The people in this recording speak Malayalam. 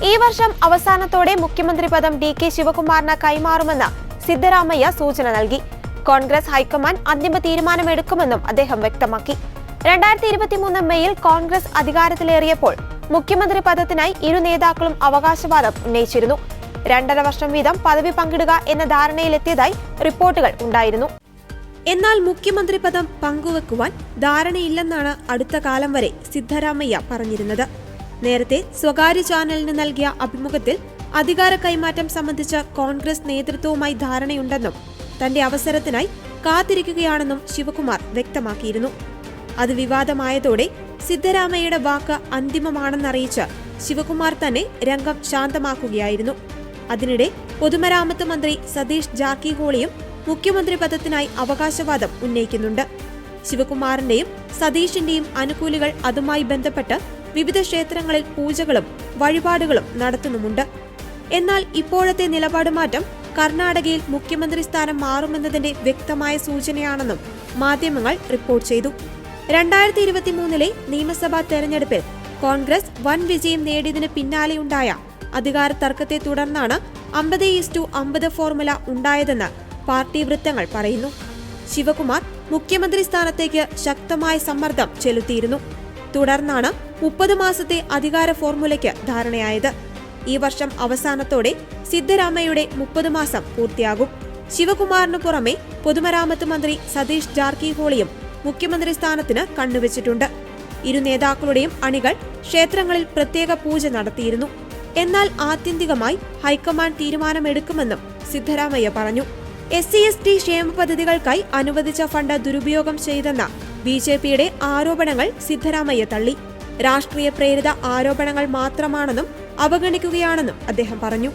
ഈ വർഷം അവസാനത്തോടെ മുഖ്യമന്ത്രി പദം ഡി.കെ. ശിവകുമാറിന് കൈമാറുമെന്ന് സിദ്ധരാമയ്യ സൂചന നൽകി. കോൺഗ്രസ് ഹൈക്കമാൻഡ് അന്തിമ തീരുമാനമെടുക്കുമെന്നും അദ്ദേഹം വ്യക്തമാക്കി. 2023 മെയ്യിൽ കോൺഗ്രസ് അധികാരത്തിലേറിയപ്പോൾ മുഖ്യമന്ത്രി പദത്തിനായി ഇരു നേതാക്കളും അവകാശവാദം ഉന്നയിച്ചിരുന്നു. 2.5 വർഷം വീതം പദവി പങ്കിടുക എന്ന ധാരണയിലെത്തിയതായി റിപ്പോർട്ടുകൾ ഉണ്ടായിരുന്നു. എന്നാൽ മുഖ്യമന്ത്രി പദം പങ്കുവെക്കുവാൻ ധാരണയില്ലെന്നാണ് അടുത്ത കാലം വരെ സിദ്ധരാമയ്യ പറഞ്ഞിരുന്നത്. നേരത്തെ സ്വകാര്യ ചാനലിന് നൽകിയ അഭിമുഖത്തിൽ അധികാര കൈമാറ്റം സംബന്ധിച്ച് കോൺഗ്രസ് നേതൃത്വവുമായി ധാരണയുണ്ടെന്നും തന്റെ അവസരത്തിനായി കാത്തിരിക്കുകയാണെന്നും ശിവകുമാർ വ്യക്തമാക്കിയിരുന്നു. അത് വിവാദമായതോടെ സിദ്ധരാമയ്യയുടെ വാക്ക് അന്തിമമാണെന്നറിയിച്ച് ശിവകുമാർ തന്നെ രംഗം ശാന്തമാക്കുകയായിരുന്നു. അതിനിടെ പൊതുമരാമത്ത് മന്ത്രി സതീഷ് ജാർക്കിഹോളിയും മുഖ്യമന്ത്രി പദത്തിനായി അവകാശവാദം ഉന്നയിക്കുന്നുണ്ട്. ശിവകുമാറിന്റെയും സതീഷിന്റെയും അനുകൂലികൾ അതുമായി ബന്ധപ്പെട്ട് വിവിധ ക്ഷേത്രങ്ങളിൽ പൂജകളും വഴിപാടുകളും നടത്തുന്നുമുണ്ട്. എന്നാൽ ഇപ്പോഴത്തെ നിലപാട് മാറ്റം കർണാടകയിൽ മുഖ്യമന്ത്രി സ്ഥാനം മാറുമെന്നതിന്റെ വ്യക്തമായ സൂചനയാണെന്നും മാധ്യമങ്ങൾ റിപ്പോർട്ട് ചെയ്തു. 2023 നിയമസഭാ തെരഞ്ഞെടുപ്പിൽ കോൺഗ്രസ് വൻ വിജയം നേടിയതിന് പിന്നാലെയുണ്ടായ അധികാര തർക്കത്തെ തുടർന്നാണ് 50:50 ഫോർമുല ഉണ്ടായതെന്ന് പാർട്ടി വൃത്തങ്ങൾ പറയുന്നു. ശിവകുമാർ മുഖ്യമന്ത്രി സ്ഥാനത്തേക്ക് ശക്തമായ സമ്മർദ്ദം ചെലുത്തിയിരുന്നു. തുടർന്നാണ് 30 മാസത്തെ അധികാര ഫോർമുലയ്ക്ക് ധാരണയായത്. ഈ വർഷം അവസാനത്തോടെ സിദ്ധരാമയ്യയുടെ 30 മാസം പൂർത്തിയാകും. ശിവകുമാറിനു പുറമെ പൊതുമരാമത്ത് മന്ത്രി സതീഷ് ജാർക്കിഹോളിയും മുഖ്യമന്ത്രി സ്ഥാനത്തിന് കണ്ണുവച്ചിട്ടുണ്ട്. ഇരു നേതാക്കളുടെയും അണികൾ ക്ഷേത്രങ്ങളിൽ പ്രത്യേക പൂജ നടത്തിയിരുന്നു. എന്നാൽ ആത്യന്തികമായി ഹൈക്കമാൻഡ് തീരുമാനമെടുക്കുമെന്നും സിദ്ധരാമയ്യ പറഞ്ഞു. SC/ST ക്ഷേമ പദ്ധതികൾക്കായി അനുവദിച്ച ഫണ്ട് ദുരുപയോഗം ചെയ്തെന്ന BJPയുടെ ആരോപണങ്ങൾ സിദ്ധരാമയ്യ തള്ളി. രാഷ്ട്രീയ പ്രേരിത ആരോപണങ്ങൾ മാത്രമാണെന്നും അവഗണിക്കുകയാണെന്നും അദ്ദേഹം പറഞ്ഞു.